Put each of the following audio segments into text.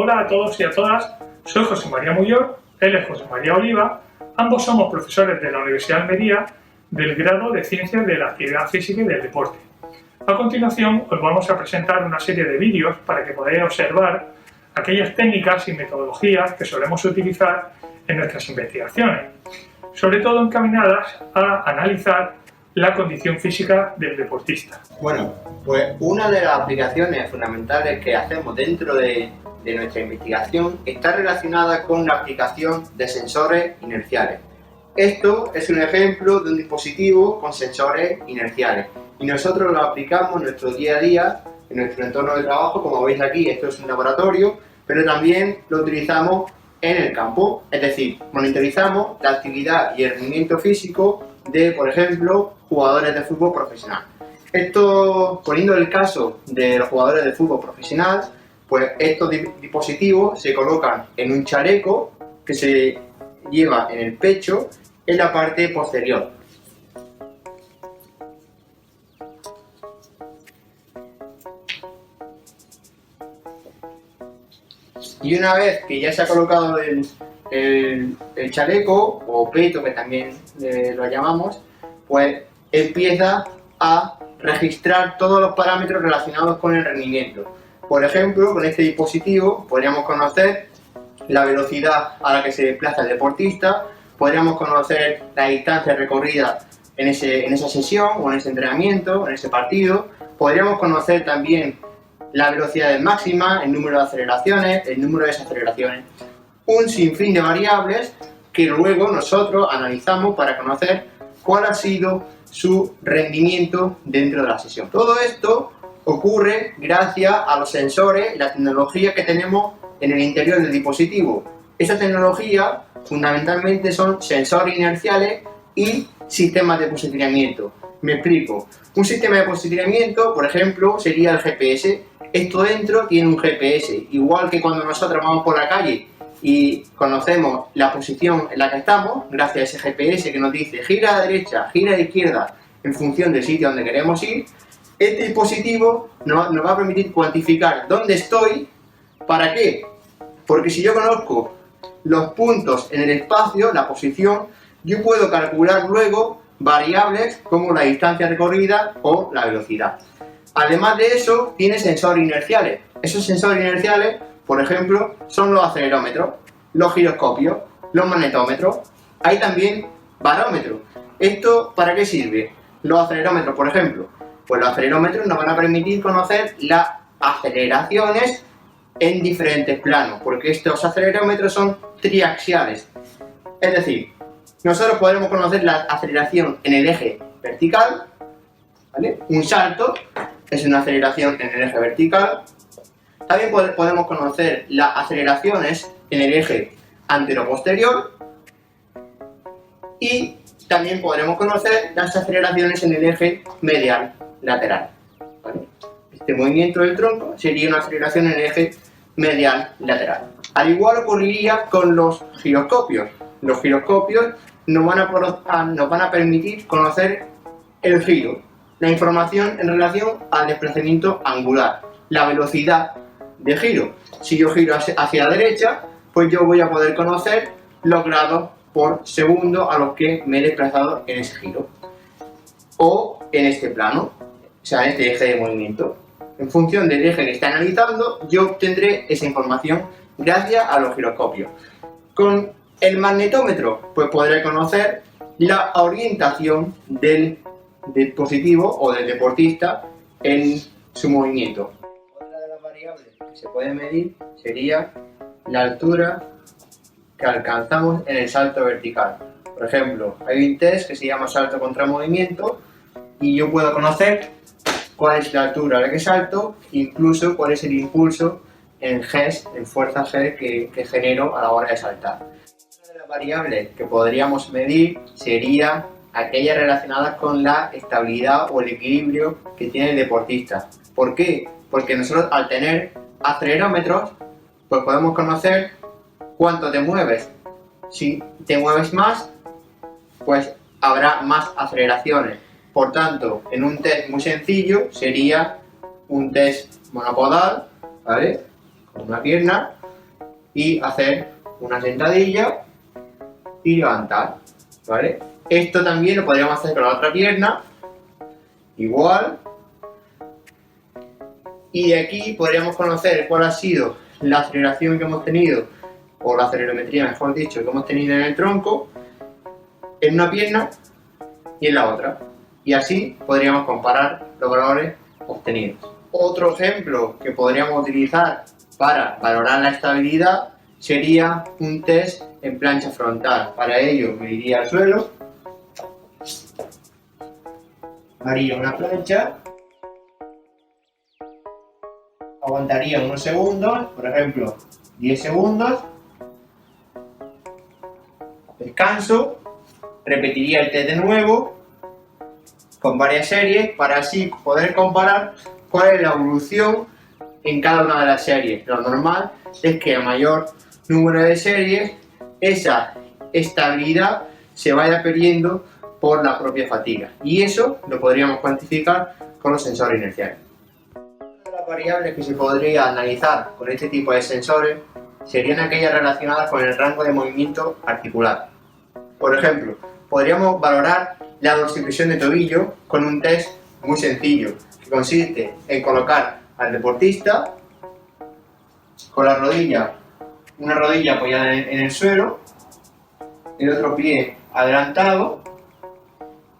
Hola a todos y a todas, soy José María Muyor, él es José María Oliva, ambos somos profesores de la Universidad de Almería del grado de Ciencias de la Actividad Física y del Deporte. A continuación os vamos a presentar una serie de vídeos para que podáis observar aquellas técnicas y metodologías que solemos utilizar en nuestras investigaciones, sobre todo encaminadas a analizar la condición física del deportista. Bueno, pues una de las aplicaciones fundamentales que hacemos dentro de nuestra investigación está relacionada con la aplicación de sensores inerciales. Esto es un ejemplo de un dispositivo con sensores inerciales y nosotros lo aplicamos en nuestro día a día, en nuestro entorno de trabajo. Como veis aquí, esto es un laboratorio, pero también lo utilizamos en el campo, es decir, monitorizamos la actividad y el rendimiento físico de, por ejemplo, jugadores de fútbol profesional. Esto, poniendo el caso de los jugadores de fútbol profesional, pues estos dispositivos se colocan en un chaleco que se lleva en el pecho en la parte posterior. Y una vez que ya se ha colocado el chaleco o peto, que también lo llamamos, pues empieza a registrar todos los parámetros relacionados con el rendimiento. Por ejemplo, con este dispositivo podríamos conocer la velocidad a la que se desplaza el deportista, podríamos conocer la distancia recorrida en esa sesión o en ese entrenamiento, en ese partido. Podríamos conocer también la velocidad máxima, el número de aceleraciones, el número de desaceleraciones, un sinfín de variables que luego nosotros analizamos para conocer cuál ha sido su rendimiento dentro de la sesión. Todo esto ocurre gracias a los sensores y la tecnología que tenemos en el interior del dispositivo. Esta tecnología fundamentalmente son sensores inerciales y sistemas de posicionamiento. Me explico. Un sistema de posicionamiento, por ejemplo, sería el GPS. Esto dentro tiene un GPS, igual que cuando nosotros vamos por la calle y conocemos la posición en la que estamos, gracias a ese GPS que nos dice gira a la derecha, gira a la izquierda, en función del sitio donde queremos ir. Este dispositivo nos va a permitir cuantificar dónde estoy. ¿Para qué? Porque si yo conozco los puntos en el espacio, la posición, yo puedo calcular luego variables como la distancia recorrida o la velocidad. Además de eso, tiene sensores inerciales. Esos sensores inerciales, por ejemplo, son los acelerómetros, los giroscopios, los magnetómetros. Hay también barómetros. ¿Esto para qué sirve? Los acelerómetros, por ejemplo. Pues los acelerómetros nos van a permitir conocer las aceleraciones en diferentes planos, porque estos acelerómetros son triaxiales. Es decir, nosotros podemos conocer la aceleración en el eje vertical, ¿vale? Un salto es una aceleración en el eje vertical. También podemos conocer las aceleraciones en el eje antero-posterior y también podremos conocer las aceleraciones en el eje medial lateral, ¿vale? Este movimiento del tronco sería una aceleración en el eje medial lateral. Al igual ocurriría con los giroscopios. Los giroscopios nos van a permitir conocer el giro, la información en relación al desplazamiento angular, la velocidad de giro. Si yo giro hacia la derecha, pues yo voy a poder conocer los grados por segundo a los que me he desplazado en ese giro o en este plano, o sea, en este eje de movimiento. En función del eje que está analizando, yo obtendré esa información gracias a los giroscopios. Con el magnetómetro, pues podré conocer la orientación del dispositivo o del deportista en su movimiento. Otra de las variables que se puede medir sería la altura que alcanzamos en el salto vertical. Por ejemplo, hay un test que se llama salto contra movimiento y yo puedo conocer cuál es la altura a la que salto, incluso cuál es el impulso en Gs, en fuerza G que genero a la hora de saltar. Una de las variables que podríamos medir sería aquellas relacionadas con la estabilidad o el equilibrio que tiene el deportista. ¿Por qué? Porque nosotros, al tener acelerómetros, pues podemos conocer cuánto te mueves. Si te mueves más, pues habrá más aceleraciones. Por tanto, en un test muy sencillo sería un test monopodal, ¿vale? Con una pierna, y hacer una sentadilla y levantar, ¿vale? Esto también lo podríamos hacer con la otra pierna, igual. Y de aquí podríamos conocer cuál ha sido la aceleración que hemos tenido, o la acelerometría, mejor dicho, que hemos tenido en el tronco, en una pierna y en la otra. Y así podríamos comparar los valores obtenidos. Otro ejemplo que podríamos utilizar para valorar la estabilidad sería un test en plancha frontal. Para ello me iría al suelo, haría una plancha, aguantaría unos segundos, por ejemplo 10 segundos, descanso, repetiría el test de nuevo con varias series para así poder comparar cuál es la evolución en cada una de las series. Lo normal es que a mayor número de series esa estabilidad se vaya perdiendo por la propia fatiga, y eso lo podríamos cuantificar con los sensores inerciales. Una de las variables que se podría analizar con este tipo de sensores serían aquellas relacionadas con el rango de movimiento articular. Por ejemplo, podríamos valorar la dorsiflexión de tobillo con un test muy sencillo, que consiste en colocar al deportista con la rodilla, una rodilla apoyada en el suelo, el otro pie adelantado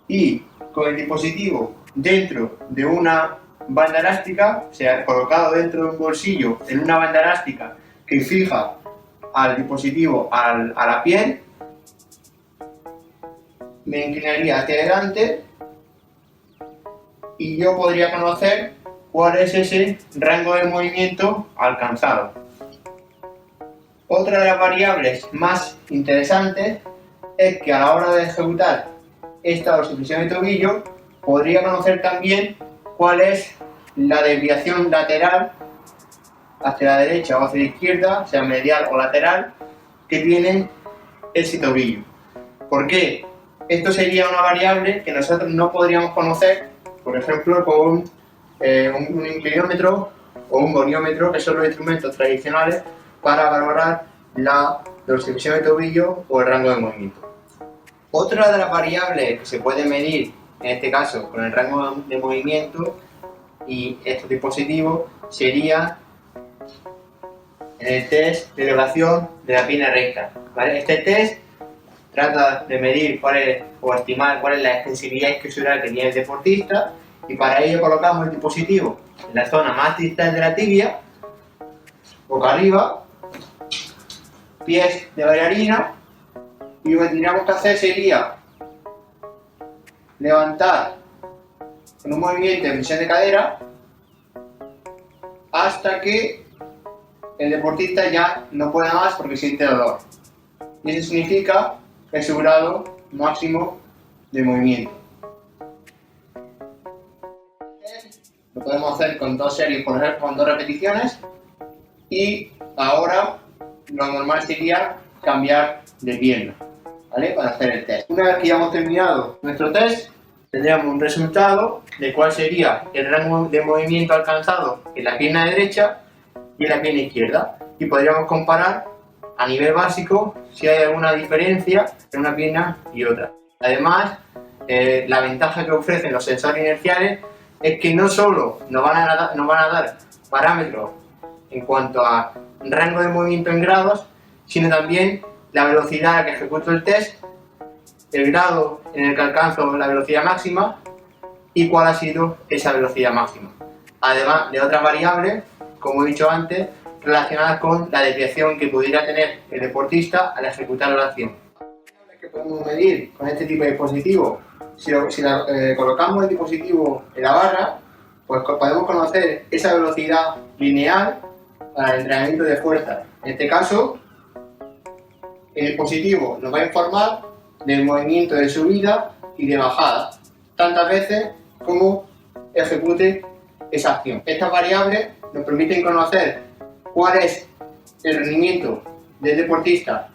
y con el dispositivo dentro de una banda elástica, o sea, colocado dentro de un bolsillo en una banda elástica que fija al dispositivo a la piel. Me inclinaría hacia adelante y yo podría conocer cuál es ese rango de movimiento alcanzado. Otra de las variables más interesantes es que a la hora de ejecutar esta dorsiflexión de tobillo podría conocer también cuál es la desviación lateral hacia la derecha o hacia la izquierda, sea medial o lateral, que tiene ese tobillo. ¿Por qué? Esto sería una variable que nosotros no podríamos conocer, por ejemplo, con un inclinómetro o un goniómetro, que son los instrumentos tradicionales para valorar la dorsiflexión de tobillo o el rango de movimiento. Otra de las variables que se puede medir, en este caso con el rango de movimiento y estos dispositivos, sería el test de elevación de la pierna recta, ¿vale? Este test trata de medir o estimar cuál es la extensibilidad isquiosural que tiene el deportista, y para ello colocamos el dispositivo en la zona más distal de la tibia, boca arriba, pies de bailarina, y lo que tendríamos que hacer sería levantar con un movimiento de flexión de cadera hasta que el deportista ya no pueda más porque siente dolor. Y eso significa que es su grado máximo de movimiento. Lo podemos hacer con dos series, por ejemplo, con 2 repeticiones, y ahora lo normal sería cambiar de pierna, ¿vale? Para hacer el test. Una vez que ya hemos terminado nuestro test, tendríamos un resultado de cuál sería el rango de movimiento alcanzado en la pierna derecha y en la pierna izquierda, y podríamos comparar a nivel básico si hay alguna diferencia entre una pierna y otra. Además, la ventaja que ofrecen los sensores inerciales es que no solo nos van a dar parámetros en cuanto a rango de movimiento en grados, sino también la velocidad a la que ejecuto el test, el grado en el que alcanzo la velocidad máxima y cuál ha sido esa velocidad máxima. Además de otras variables, como he dicho antes, relacionadas con la desviación que pudiera tener el deportista al ejecutar la acción. ¿Qué podemos medir con este tipo de dispositivo? Si colocamos el dispositivo en la barra, pues podemos conocer esa velocidad lineal para el entrenamiento de fuerza. En este caso, el dispositivo nos va a informar del movimiento de subida y de bajada, tantas veces como ejecute esa acción. Estas variables nos permiten conocer cuál es el rendimiento del deportista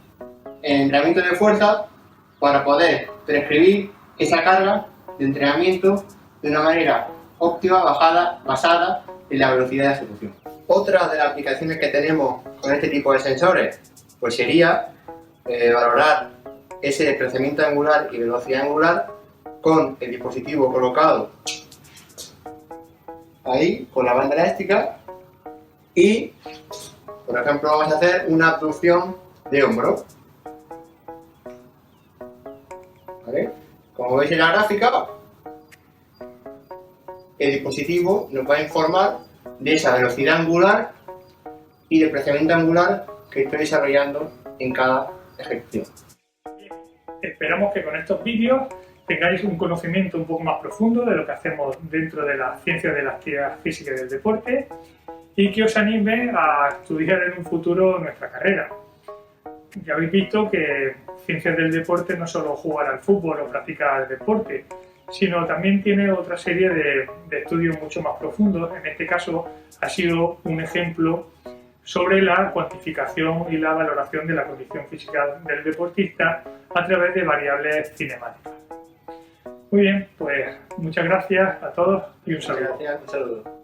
en entrenamiento de fuerza para poder prescribir esa carga de entrenamiento de una manera óptima basada en la velocidad de ejecución. Otra de las aplicaciones que tenemos con este tipo de sensores pues sería valorar ese desplazamiento angular y velocidad angular con el dispositivo colocado ahí con la banda elástica y, por ejemplo, vamos a hacer una abducción de hombro. ¿Vale? Como veis en la gráfica, el dispositivo nos va a informar de esa velocidad angular y desplazamiento angular que estoy desarrollando en cada ejecución. Esperamos que con estos vídeos tengáis un conocimiento un poco más profundo de lo que hacemos dentro de la ciencia de la actividad física y del deporte y que os anime a estudiar en un futuro nuestra carrera. Ya habéis visto que ciencias del deporte no solo jugar al fútbol o practicar deporte, sino también tiene otra serie de estudios mucho más profundos. En este caso ha sido un ejemplo sobre la cuantificación y la valoración de la condición física del deportista a través de variables cinemáticas. Muy bien, pues muchas gracias a todos y un saludo. Gracias, un saludo.